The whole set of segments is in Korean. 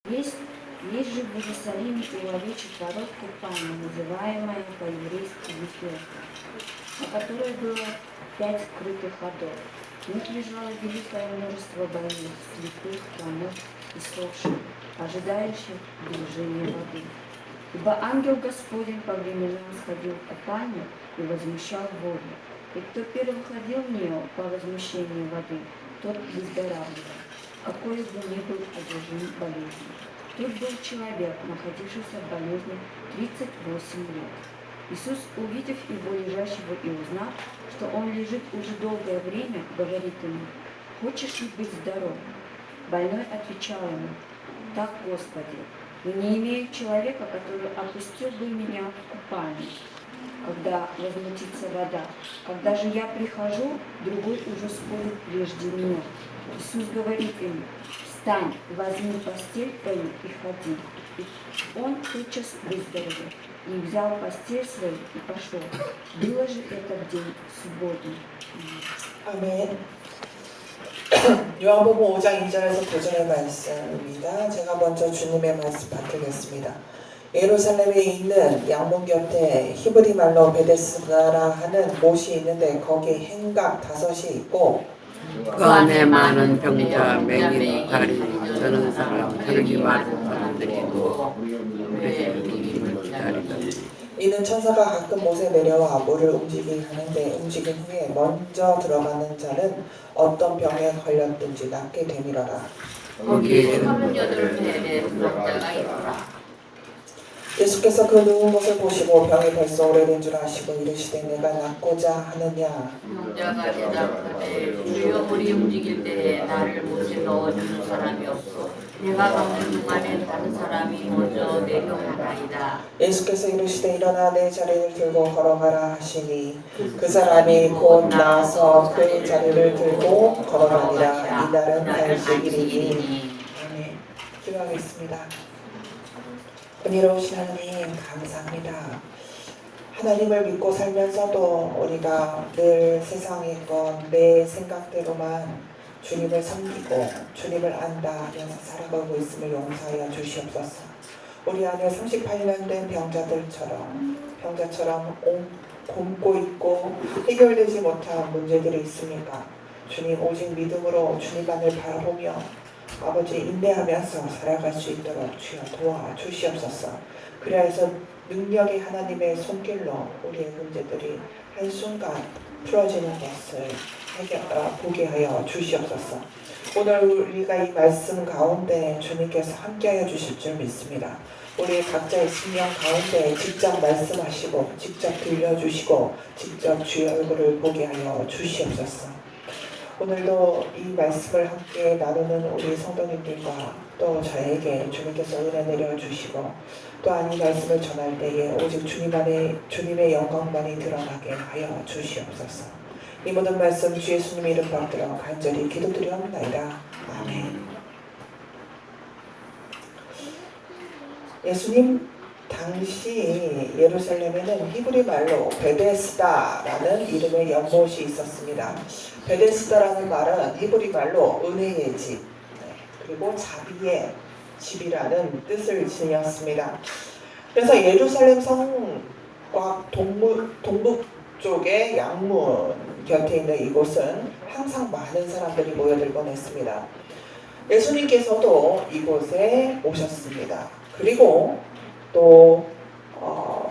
Есть, есть же в Иерусалиме у овечьих ворот купальня, называемая по-еврейски Вифлеемом, на которой было 5 скрытых ходов. В них лежало великое множество больных, слепых, хромых и сохших, ожидающих движения воды. Ибо ангел Господень по временам сходил в купальню и возмущал воду. И кто первый входил в нее по возмущению воды, тот выздоравливал, какой бы ни был одержим болезнью. Тут был человек, находившийся в болезни 38 лет. Иисус, увидев его лежащего и узнав, что он лежит уже долгое время, говорит ему: «Хочешь ли быть здоров?» Больной отвечал ему: «Так, Господи, но не имею человека, который опустил бы меня в купальню, когда возмутится вода. Когда же я прихожу, другой уже сходит прежде меня». Иисус говорит ему: «Встань, возьми постель твою и ходи». И он тотчас выздоровел, и взял постель свою и пошел. Было же это в день субботний. 아멘. 요한복음 5장 2절에서 9절의 말씀입니다. 제가 먼저 주님의 말씀 받들겠습니다. 예루살렘에 있는 양문 곁에 히브리 말로 베데스다라 하는 못이 있는데 거기 행각 5이 있고 그 안에 많은 병자, 맹인, 다리 저는 사람, 혈기 많은 사람들이 있고 우리의 기다리다. 이는 천사가 가끔 못에 내려와 물을 움직이게 하는데 움직인 후에 먼저 들어가는 자는 어떤 병에 걸렸든지 낫게 되밀어라. 거기에 38의 병자가 있더라. 예수께서 그 누운 것을 보시고 병이 벌써 오래된 줄 아시고 이르시되 내가 낫고자 하느냐. 병자가 대답하되 주여 물이 움직일 때에 나를 못에 넣어주는 사람이 없어. 내가 가는 동안에 다른 사람이 먼저 내려오나이다. 예수께서 이르시되 일어나 내 자리를 들고 걸어가라 하시니 그 사람이 곧 나아서 그 자리를 들고 걸어가니라. 이날은 안식일이니. 아멘. 기도하겠습니다. 은혜로우신 하나님 감사합니다. 하나님을 믿고 살면서도 우리가 늘 세상의 것, 내 생각대로만 주님을 섬기고 주님을 안다 하면서 살아가고 있음을 용서하여 주시옵소서. 우리 안에 38년 된 병자처럼 곪고 있고 해결되지 못한 문제들이 있습니까? 주님 오직 믿음으로 주님만을 바라보며 아버지 인내하면서 살아갈 수 있도록 주여 도와주시옵소서. 그래야 해서 능력의 하나님의 손길로 우리의 문제들이 한순간 풀어지는 것을 보게 하여 주시옵소서. 오늘 우리가 이 말씀 가운데 주님께서 함께하여 주실 줄 믿습니다. 우리 각자의 심령 가운데 직접 말씀하시고 직접 들려주시고 직접 주의 얼굴을 보게 하여 주시옵소서. 오늘도 이 말씀을 함께 나누는 우리 성도님들과 또 저에게 주님께서 은혜 내려주시고 또한 이 말씀을 전할 때에 오직 주님의 영광만이 드러나게 하여 주시옵소서. 이 모든 말씀 주 예수님 이름 받들어 간절히 기도드리옵나이다. 아멘. 예수님 당시 예루살렘에는 히브리 말로 베데스다라는 이름의 연못이 있었습니다. 베데스다라는 말은 히브리 말로 은혜의 집 그리고 자비의 집이라는 뜻을 지녔습니다. 그래서 예루살렘 성과 동북 쪽의 양문 곁에 있는 이곳은 항상 많은 사람들이 모여들곤 했습니다. 예수님께서도 이곳에 오셨습니다. 그리고 또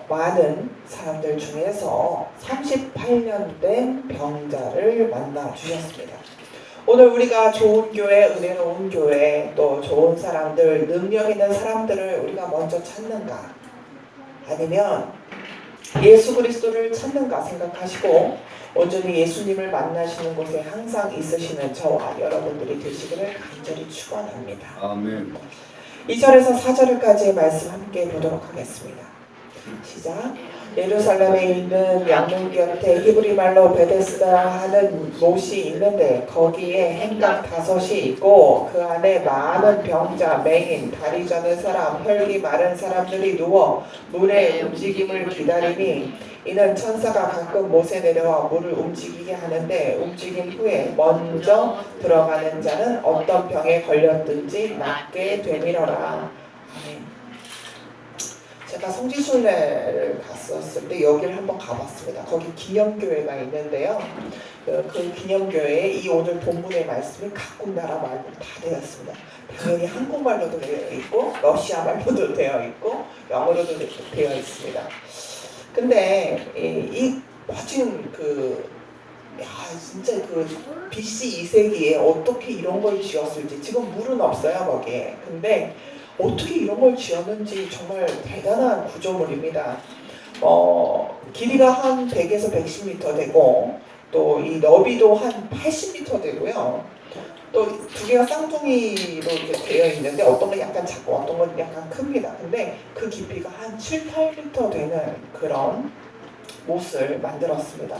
많은 사람들 중에서 38년 된 병자를 만나 주셨습니다. 오늘 우리가 좋은 교회, 은혜로운 교회, 또 좋은 사람들, 능력 있는 사람들을 우리가 먼저 찾는가? 아니면 예수 그리스도를 찾는가 생각하시고 온전히 예수님을 만나시는 곳에 항상 있으시는 저와 여러분들이 되시기를 간절히 축원합니다. 아멘. 2절에서 4절까지의 말씀 함께 보도록 하겠습니다. 시작. 예루살렘에 있는 양문 곁에 히브리 말로 베데스다 하는 못이 있는데 거기에 행각 5이 있고 그 안에 많은 병자, 맹인, 다리 저는 사람, 혈기 마른 사람들이 누워 물의 움직임을 기다리니 이는 천사가 가끔 못에 내려와 물을 움직이게 하는데 움직인 후에 먼저 들어가는 자는 어떤 병에 걸렸든지 낫게 되밀어라. 아멘. 제가 성지순례를 갔었을 때 여기를 한번 가봤습니다. 거기 기념교회가 있는데요. 그 기념교회에 이 오늘 본문의 말씀이 각국 나라 말고 다 되어 있습니다. 당연히 한국말로도 되어 있고 러시아 말로도 되어 있고 영어로도 되어 있습니다. 근데 이 멋진 진짜 BC 2세기에 어떻게 이런 걸 지었을지, 지금 물은 없어요 거기에. 근데 어떻게 이런 걸 지었는지 정말 대단한 구조물입니다. 길이가 한 100에서 110m 되고 또 이 너비도 한 80m 되고요. 또 두 개가 쌍둥이로 이렇게 되어 있는데 어떤 건 약간 작고 어떤 건 약간 큽니다. 근데 그 깊이가 한 7, 8m 되는 그런 못을 만들었습니다.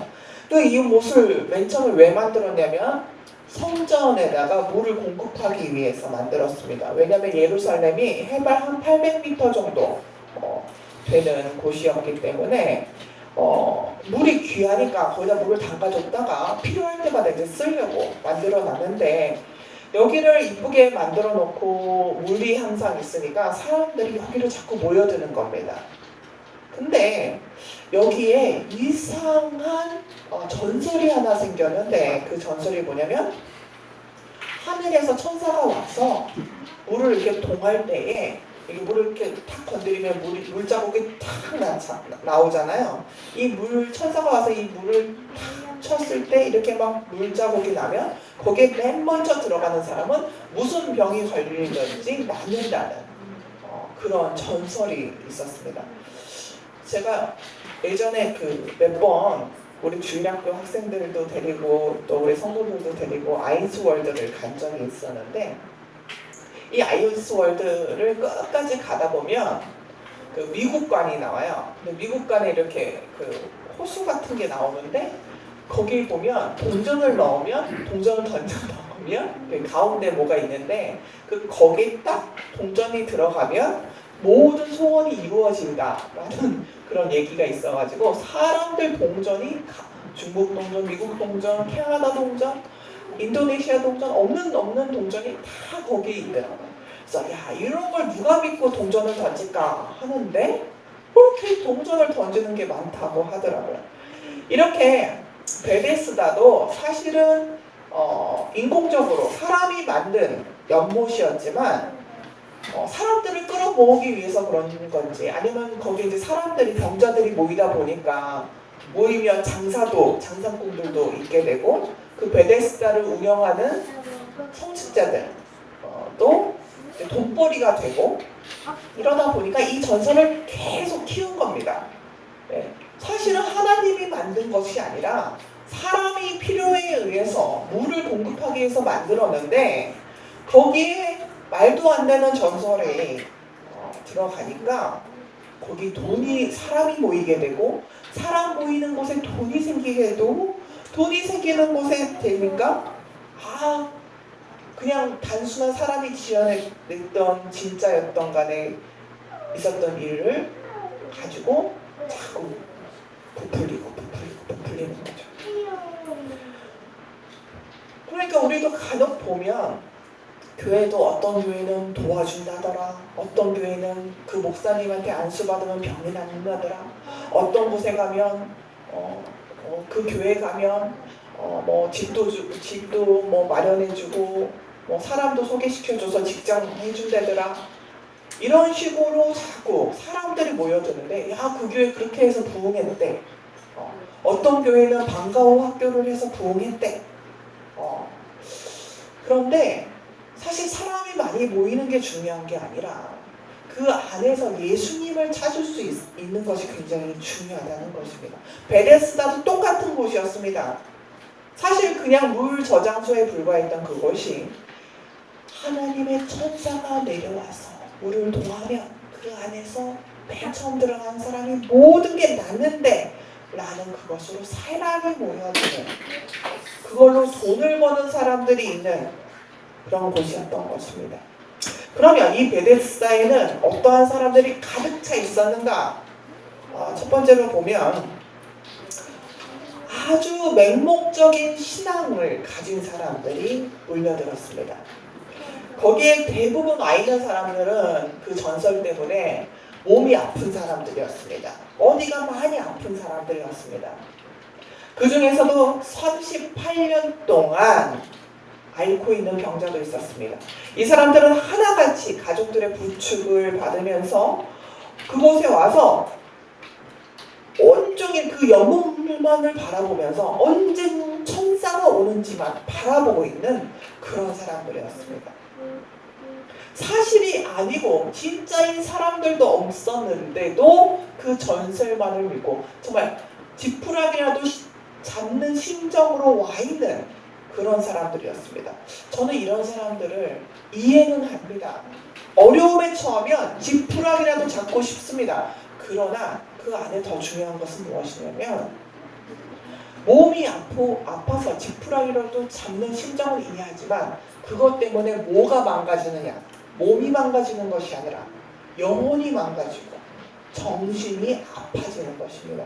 또 이 못을 맨 처음에 왜 만들었냐면 성전에다가 물을 공급하기 위해서 만들었습니다. 왜냐하면 예루살렘이 해발 한 800m 정도 되는 곳이었기 때문에 물이 귀하니까 거기다 물을 담가줬다가 필요할 때마다 이제 쓰려고 만들어 놨는데 여기를 이쁘게 만들어 놓고 물이 항상 있으니까 사람들이 여기로 자꾸 모여드는 겁니다. 근데 여기에 이상한 전설이 하나 생겼는데 그 전설이 뭐냐면 하늘에서 천사가 와서 물을 이렇게 동할 때에 물을 이렇게 탁 건드리면 물자국이 탁 나오잖아요. 이 천사가 와서 이 물을 탁 쳤을 때 이렇게 막 물자국이 나면 거기에 맨 먼저 들어가는 사람은 무슨 병이 걸리든지 낫는다는 그런 전설이 있었습니다. 제가 예전에 몇 번 우리 주일학교 학생들도 데리고 또 우리 성도들도 데리고 아이스월드를 간 적이 있었는데 이 아이스월드를 끝까지 가다 보면 그 미국관이 나와요. 근데 미국관에 이렇게 호수 같은 게 나오는데 거기 보면 동전을 넣으면 동전을 던져 넣으면 가운데 뭐가 있는데 거기에 딱 동전이 들어가면 모든 소원이 이루어진다라는 그런 얘기가 있어가지고 사람들 동전이 중국 동전, 미국 동전, 캐나다 동전, 인도네시아 동전 없는 동전이 다 거기에 있더라고요. 그래서 이런 걸 누가 믿고 동전을 던질까 하는데 그렇게 동전을 던지는 게 많다고 하더라고요. 이렇게 베데스다도 사실은 인공적으로 사람이 만든 연못이었지만 사람들을 끌어모으기 위해서 그런 건지 아니면 거기 이제 사람들이 병자들이 모이다 보니까 모이면 장사꾼들도 있게 되고 그 베데스다를 운영하는 성직자들 또 돈벌이가 되고 이러다 보니까 이 전설을 계속 키운 겁니다. 네. 사실은 하나님이 만든 것이 아니라 사람이 필요에 의해서 물을 공급하기 위해서 만들었는데 거기에 말도 안 되는 전설이 들어가니까 거기 사람이 모이게 되고 사람 모이는 곳에 돈이 생기게 되고 돈이 생기는 곳에 되니까 그냥 단순한 사람이 지어냈던 진짜였던 간에 있었던 일을 가지고 자꾸 부풀리는 거죠. 그러니까 우리도 간혹 보면 교회도 어떤 교회는 도와준다더라, 어떤 교회는 그 목사님한테 안수받으면 병이 낫는다더라, 어떤 곳에 가면 그 교회 가면 집도 뭐 마련해주고 사람도 소개시켜줘서 직장 해준다더라. 이런 식으로 자꾸 사람들이 모여드는데 그 교회 그렇게 해서 부흥했대. 어떤 교회는 방과후 학교를 해서 부흥했대. 그런데 사실 사람이 많이 모이는 게 중요한 게 아니라 그 안에서 예수님을 찾을 수 있는 것이 굉장히 중요하다는 것입니다. 베데스다도 똑같은 곳이었습니다. 사실 그냥 물 저장소에 불과했던 그곳이 하나님의 천사가 내려와서 물을 동하면 그 안에서 맨 처음 들어간 사람이 모든 게 낫는데 라는 그것으로 사람이 모여드는 그걸로 돈을 버는 사람들이 있는 그런 곳이었던 것입니다. 그러면 이 베데스다에는 어떠한 사람들이 가득 차 있었는가? 첫 번째로 보면 아주 맹목적인 신앙을 가진 사람들이 몰려들었습니다. 거기에 대부분 와 있는 사람들은 그 전설 때문에 몸이 아픈 사람들이었습니다. 어디가 많이 아픈 사람들이었습니다. 그 중에서도 38년 동안 앓고 있는 병자도 있었습니다. 이 사람들은 하나같이 가족들의 부축을 받으면서 그곳에 와서 온종일 그 영혼만을 바라보면서 언제 천사가 오는지만 바라보고 있는 그런 사람들이었습니다. 사실이 아니고 진짜인 사람들도 없었는데도 그 전설만을 믿고 정말 지푸라기라도 잡는 심정으로 와 있는 그런 사람들이었습니다. 저는 이런 사람들을 이해는 합니다. 어려움에 처하면 지푸라기라도 잡고 싶습니다. 그러나 그 안에 더 중요한 것은 무엇이냐면 몸이 아파서 지푸라기라도 잡는 심정을 이해하지만 그것 때문에 뭐가 망가지느냐? 몸이 망가지는 것이 아니라 영혼이 망가지고 정신이 아파지는 것입니다.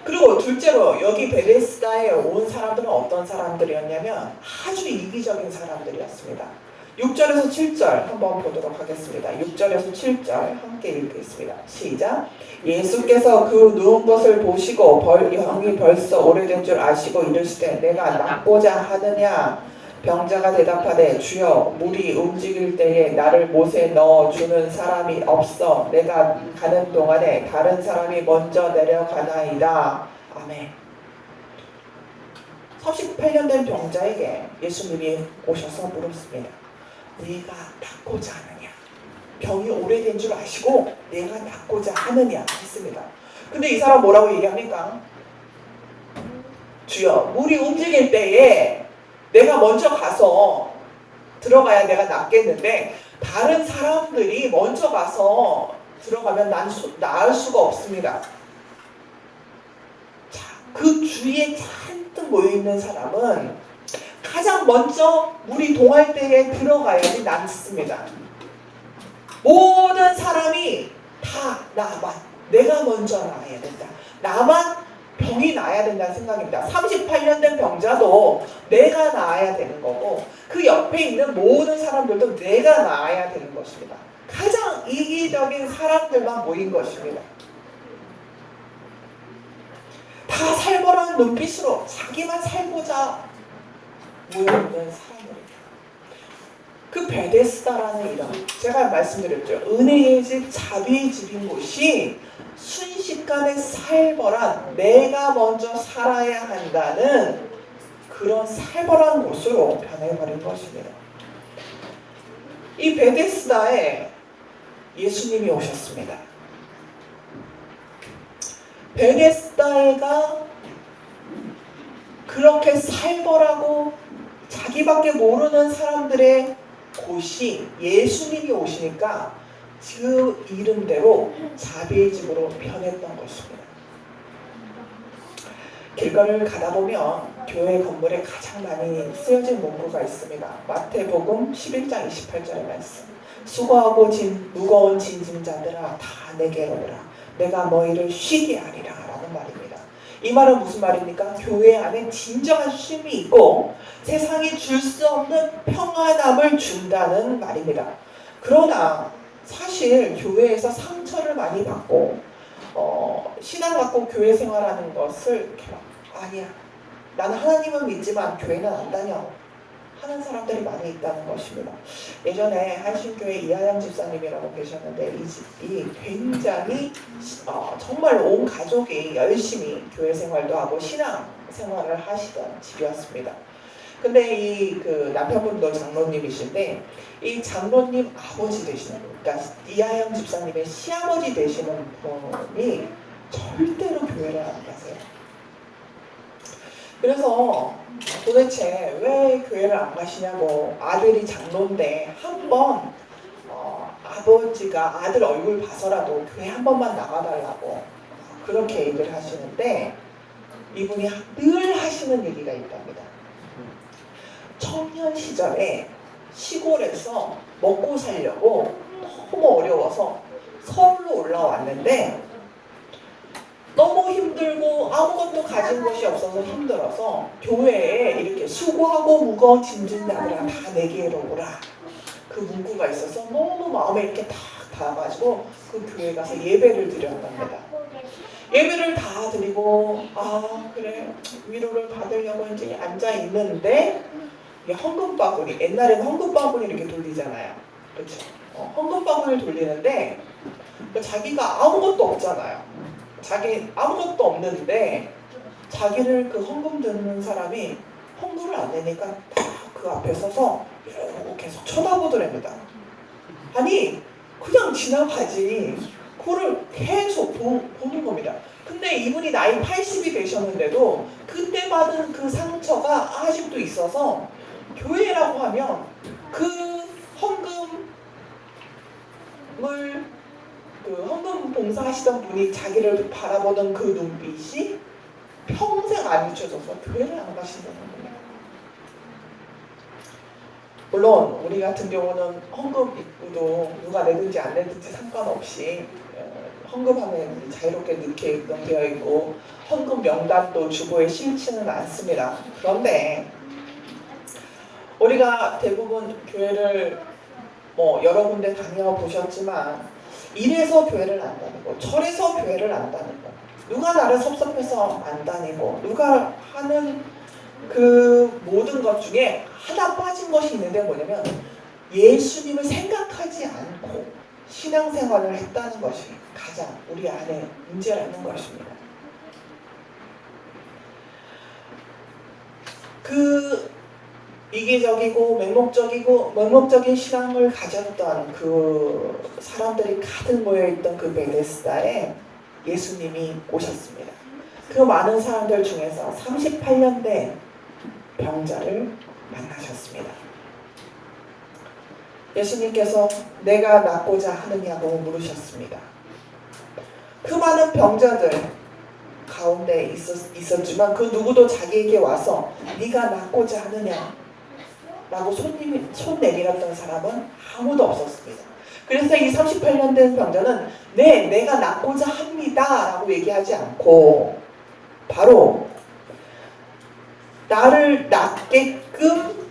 그리고 둘째로 여기 베데스다에 온 사람들은 어떤 사람들이었냐면 아주 이기적인 사람들이었습니다. 6절에서 7절 한번 보도록 하겠습니다. 6절에서 7절 함께 읽겠습니다. 시작. 예수께서 그 누운 것을 보시고 병이 벌써 오래된 줄 아시고 이르시되 내가 낫고자 하느냐? 병자가 대답하되 주여 물이 움직일 때에 나를 못에 넣어주는 사람이 없어 내가 가는 동안에 다른 사람이 먼저 내려가나이다. 아멘. 38년 된 병자에게 예수님이 오셔서 물었습니다. 네가 낫고자 하느냐? 병이 오래된 줄 아시고 내가 낫고자 하느냐 했습니다. 근데 이 사람 뭐라고 얘기합니까? 주여 물이 움직일 때에 내가 먼저 가서 들어가야 내가 낫겠는데 다른 사람들이 먼저 가서 들어가면 난 나을 수가 없습니다. 자, 그 주위에 잔뜩 모여있는 사람은 가장 먼저 물이 동할 때에 들어가야지 낫습니다. 모든 사람이 다 나만 내가 먼저 나아야 된다. 나만 병이 나아야 된다는 생각입니다. 38년 된 병자도 내가 나아야 되는 거고 그 옆에 있는 모든 사람들도 내가 나아야 되는 것입니다. 가장 이기적인 사람들만 모인 것입니다. 다 살벌한 눈빛으로 자기만 살고자 모여있는 사람들입니다. 그 베데스다라는 이름 제가 말씀드렸죠. 은혜의 집 자비의 집인 곳이 순식간에 살벌한 내가 먼저 살아야 한다는 그런 살벌한 곳으로 변해버린 것입니다. 이 베데스다에 예수님이 오셨습니다. 베데스다가 그렇게 살벌하고 자기밖에 모르는 사람들의 곳이 예수님이 오시니까 그 이름대로 자비의 집으로 변했던 것입니다. 길거리를 가다 보면 교회 건물에 가장 많이 쓰여진 문구가 있습니다. 마태복음 11장 28절의 말씀. 수고하고 무거운 짐진자들아 다 내게로 오라. 내가 너희를 쉬게 하리라 라는 말입니다. 이 말은 무슨 말입니까? 교회 안에 진정한 쉼이 있고 세상이 줄 수 없는 평안함을 준다는 말입니다. 그러나 사실 교회에서 상처를 많이 받고 신앙 갖고 교회 생활하는 것을 아니야. 나는 하나님은 믿지만 교회는 안 다녀 하는 사람들이 많이 있다는 것입니다. 예전에 한신교회 이하영 집사님이라고 계셨는데 이 집이 굉장히 정말 온 가족이 열심히 교회 생활도 하고 신앙 생활을 하시던 집이었습니다. 근데 이 남편분도 장로님이신데 이 장로님 아버지 되시는 분, 그러니까 이하영 집사님의 시아버지 되시는 분이 절대로 교회를 안 가세요. 그래서 도대체 왜 교회를 안 가시냐고 아들이 장로인데 한번 아버지가 아들 얼굴 봐서라도 교회 한 번만 나가달라고 그렇게 얘기를 하시는데 이분이 늘 하시는 얘기가 있답니다. 청년 시절에 시골에서 먹고 살려고 너무 어려워서 서울로 올라왔는데 너무 힘들고 아무것도 가진 것이 없어서 힘들어서 교회에 이렇게 수고하고 무거운 짐진 자들아 다 내게로 오라. 그 문구가 있어서 너무 마음에 이렇게 탁 닿아가지고 그 교회에 가서 예배를 드렸답니다. 예배를 다 드리고 그래 위로를 받으려고 이제 앉아 있는데 헌금바구니, 옛날에는 헌금바구니 이렇게 돌리잖아요. 그렇죠? 헌금바구니를 돌리는데 자기가 아무것도 없잖아요. 자기 아무것도 없는데 자기를 그 헌금 드는 사람이 헌금을 안 내니까 딱 그 앞에 서서 이렇게 계속 쳐다보더랍니다. 아니 그냥 지나가지 그거를 계속 보는 겁니다. 근데 이분이 나이 80이 되셨는데도 그때 받은 그 상처가 아직도 있어서 교회라고 하면 그 헌금 봉사하시던 분이 자기를 바라보는 그 눈빛이 평생 안 잊혀져서 교회를 안 가신다는 겁니다. 물론 우리 같은 경우는 헌금 입구도 누가 내든지 안 내든지 상관없이 헌금하면 자유롭게 넣게 되어 있고 헌금 명단도 주보에 실지는 않습니다. 그런데 우리가 대부분 교회를 여러 군데 다녀보셨지만 이래서 교회를 안 다니고 저래서 교회를 안 다니고 누가 나를 섭섭해서 안 다니고 누가 하는 그 모든 것 중에 하나 빠진 것이 있는데 뭐냐면 예수님을 생각하지 않고 신앙생활을 했다는 것이 가장 우리 안에 문제라는 것입니다. 그 이기적이고 맹목적인 신앙을 가졌던 그 사람들이 가득 모여있던 그 베데스다에 예수님이 오셨습니다. 그 많은 사람들 중에서 38년 된 병자를 만나셨습니다. 예수님께서 내가 낫고자 하느냐고 물으셨습니다. 그 많은 병자들 가운데 있었지만 그 누구도 자기에게 와서 네가 낫고자 하느냐 라고 손 내밀었던 사람은 아무도 없었습니다. 그래서 이 38년 된 병자는 네, 내가 낫고자 합니다 라고 얘기하지 않고 바로 나를 낫게끔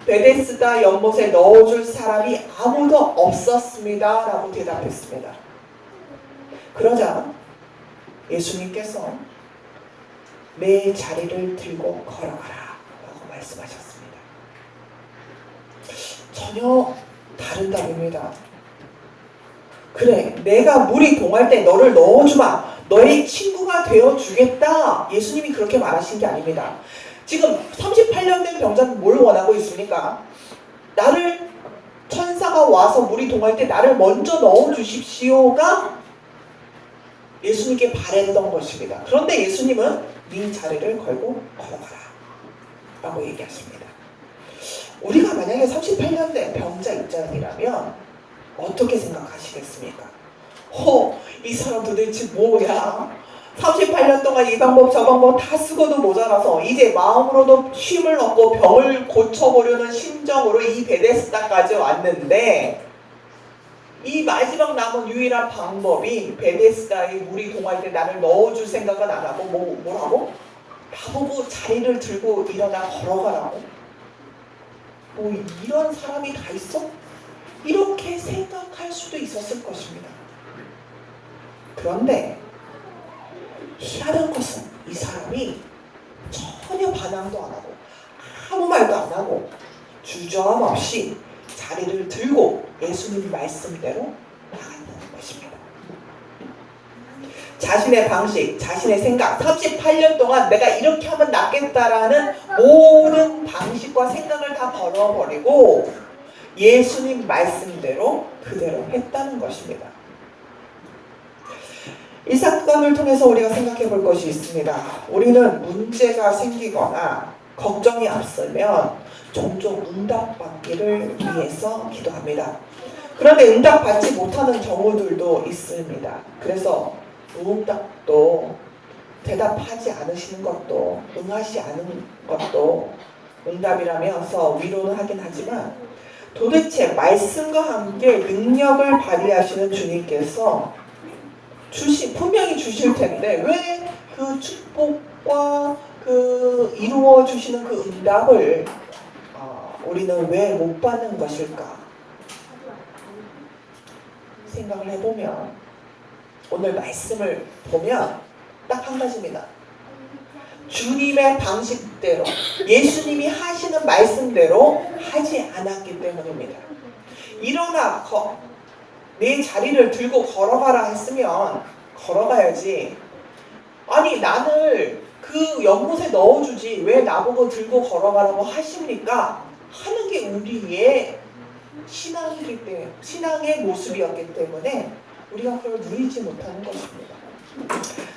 베데스다 연못에 넣어줄 사람이 아무도 없었습니다 라고 대답했습니다. 그러자 예수님께서 내 자리를 들고 걸어가라 라고 말씀하셨습니다. 전혀 다른 답입니다. 그래, 내가 물이 동할 때 너를 넣어주마. 너의 친구가 되어주겠다. 예수님이 그렇게 말하신 게 아닙니다. 지금 38년 된 병자는 뭘 원하고 있습니까? 나를 천사가 와서 물이 동할 때 나를 먼저 넣어주십시오가 예수님께 바랬던 것입니다. 그런데 예수님은 네 자리를 걸고 걸어가라 라고 얘기하십니다. 우리가 만약에 38년 된 병자 입장이라면 어떻게 생각하시겠습니까? 이 사람 도대체 뭐야? 38년 동안 이 방법 저 방법 다 쓰고도 모자라서 이제 마음으로도 쉼을 얻고 병을 고쳐보려는 심정으로 이 베데스다까지 왔는데 이 마지막 남은 유일한 방법이 베데스다에 물이 동할 때 나를 넣어줄 생각은 안 하고 뭐라고? 나보고 자리를 들고 일어나 걸어가라고? 이런 사람이 다 있어? 이렇게 생각할 수도 있었을 것입니다. 그런데 희한한 것은 이 사람이 전혀 반항도 안 하고 아무 말도 안 하고 주저함 없이 자리를 들고 예수님 말씀대로 나간다는 것입니다. 자신의 방식, 자신의 생각, 38년 동안 내가 이렇게 하면 낫겠다라는 모든 방식과 생각을 다 버려버리고 예수님 말씀대로 그대로 했다는 것입니다. 이 사건을 통해서 우리가 생각해 볼 것이 있습니다. 우리는 문제가 생기거나 걱정이 앞서면 종종 응답받기를 위해서 기도합니다. 그런데 응답받지 못하는 경우들도 있습니다. 그래서 응답도 대답하지 않으시는 것도 응하지 않은 것도 응답이라면서 위로는 하긴 하지만 도대체 말씀과 함께 능력을 발휘하시는 주님께서 분명히 주실 텐데 왜 그 축복과 그 이루어 주시는 그 응답을 우리는 왜 못 받는 것일까 생각을 해보면 오늘 말씀을 보면 딱 한 가지입니다. 주님의 방식대로 예수님이 하시는 말씀대로 하지 않았기 때문입니다. 일어나 내 자리를 들고 걸어가라 했으면 걸어가야지. 아니 나를 그 연못에 넣어주지 왜 나보고 들고 걸어가라고 하십니까? 하는 게 우리의 신앙의 모습이었기 때문에 우리가 그걸 누리지 못하는 것입니다.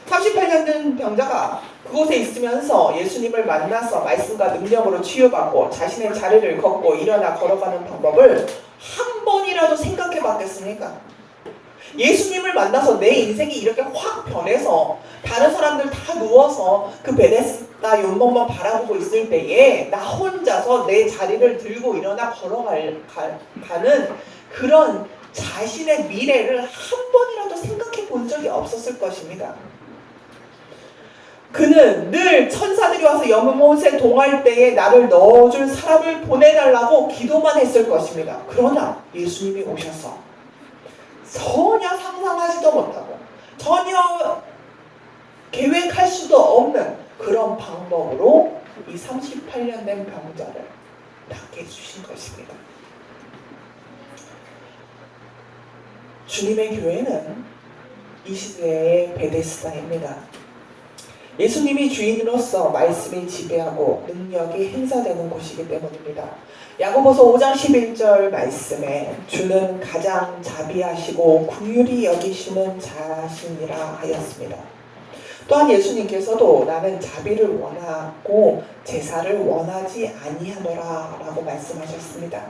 38년 된 병자가 그곳에 있으면서 예수님을 만나서 말씀과 능력으로 치유받고 자신의 자리를 걷고 일어나 걸어가는 방법을 한 번이라도 생각해 봤겠습니까? 예수님을 만나서 내 인생이 이렇게 확 변해서 다른 사람들 다 누워서 그 베데스다 연못만 바라보고 있을 때에 나 혼자서 내 자리를 들고 일어나 걸어가는 그런 자신의 미래를 한 번이라도 생각해 본 적이 없었을 것입니다. 그는 늘 천사들이 와서 연못에 동할 때에 나를 넣어줄 사람을 보내달라고 기도만 했을 것입니다. 그러나 예수님이 오셔서 전혀 상상하지도 못하고 전혀 계획할 수도 없는 그런 방법으로 이 38년 된 병자를 낫게 해주신 것입니다. 주님의 교회는 이 시대의 베데스다입니다. 예수님이 주인으로서 말씀이 지배하고 능력이 행사되는 곳이기 때문입니다. 야고보서 5장 11절 말씀에 주는 가장 자비하시고 긍휼히 여기시는 자신이라 하였습니다. 또한 예수님께서도 나는 자비를 원하고 제사를 원하지 아니하노라 라고 말씀하셨습니다.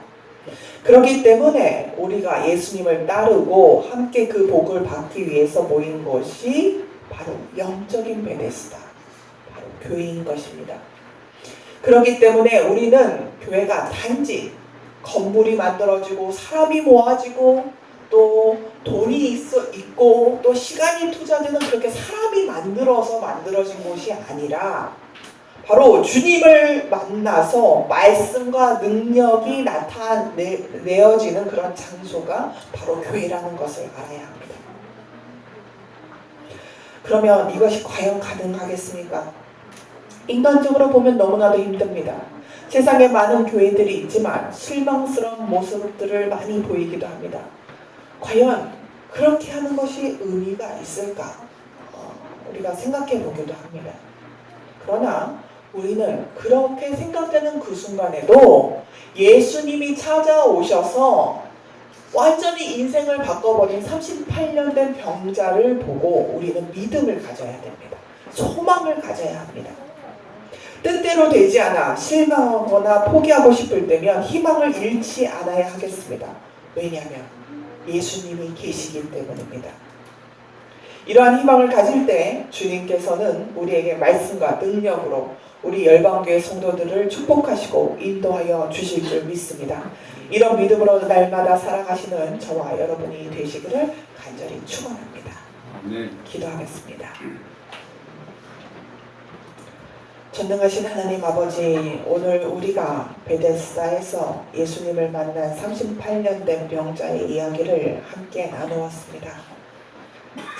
그렇기 때문에 우리가 예수님을 따르고 함께 그 복을 받기 위해서 모인 것이 바로 영적인 베데스다, 바로 교회인 것입니다. 그렇기 때문에 우리는 교회가 단지 건물이 만들어지고 사람이 모아지고 또 돈이 있고 또 시간이 투자되는 그렇게 사람이 만들어서 만들어진 곳이 아니라 바로 주님을 만나서 말씀과 능력이 나타내어지는 그런 장소가 바로 교회라는 것을 알아야 합니다. 그러면 이것이 과연 가능하겠습니까? 인간적으로 보면 너무나도 힘듭니다. 세상에 많은 교회들이 있지만 실망스러운 모습들을 많이 보이기도 합니다. 과연 그렇게 하는 것이 의미가 있을까? 우리가 생각해 보기도 합니다. 그러나 우리는 그렇게 생각되는 그 순간에도 예수님이 찾아오셔서 완전히 인생을 바꿔버린 38년 된 병자를 보고 우리는 믿음을 가져야 됩니다. 소망을 가져야 합니다. 뜻대로 되지 않아 실망하거나 포기하고 싶을 때면 희망을 잃지 않아야 하겠습니다. 왜냐하면 예수님이 계시기 때문입니다. 이러한 희망을 가질 때 주님께서는 우리에게 말씀과 능력으로 우리 열방교회 성도들을 축복하시고 인도하여 주실 줄 믿습니다. 이런 믿음으로 날마다 살아가시는 저와 여러분이 되시기를 간절히 축원합니다. 기도하겠습니다. 전능하신 하나님 아버지, 오늘 우리가 베데스다에서 예수님을 만난 38년 된 병자의 이야기를 함께 나누었습니다.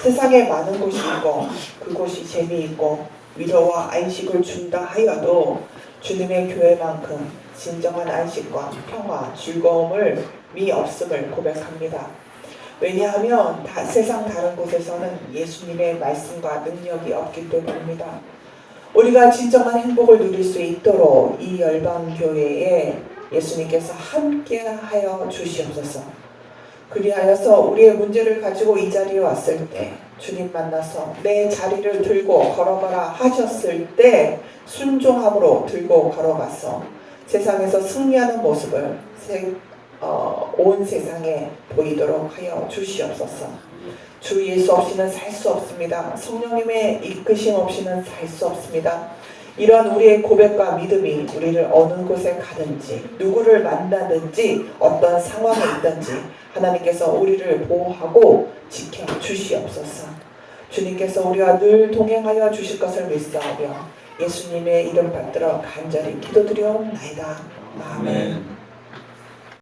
세상에 많은 곳이 있고 그곳이 재미있고 위로와 안식을 준다 하여도 주님의 교회만큼 진정한 안식과 평화, 즐거움을 없음을 고백합니다. 왜냐하면 세상 다른 곳에서는 예수님의 말씀과 능력이 없기 때문입니다. 우리가 진정한 행복을 누릴 수 있도록 이 열방교회에 예수님께서 함께하여 주시옵소서. 그리하여서 우리의 문제를 가지고 이 자리에 왔을 때 주님 만나서 내 자리를 들고 걸어가라 하셨을 때 순종함으로 들고 걸어가서 세상에서 승리하는 모습을 온 세상에 보이도록 하여 주시옵소서. 주 예수 없이는 살 수 없습니다. 성령님의 이끄심 없이는 살 수 없습니다. 이러한 우리의 고백과 믿음이 우리를 어느 곳에 가든지 누구를 만나든지 어떤 상황에 있든지 하나님께서 우리를 보호하고 지켜주시옵소서. 주님께서 우리와 늘 동행하여 주실 것을 믿사오며 예수님의 이름 받들어 간절히 기도드려옵나이다. 아멘.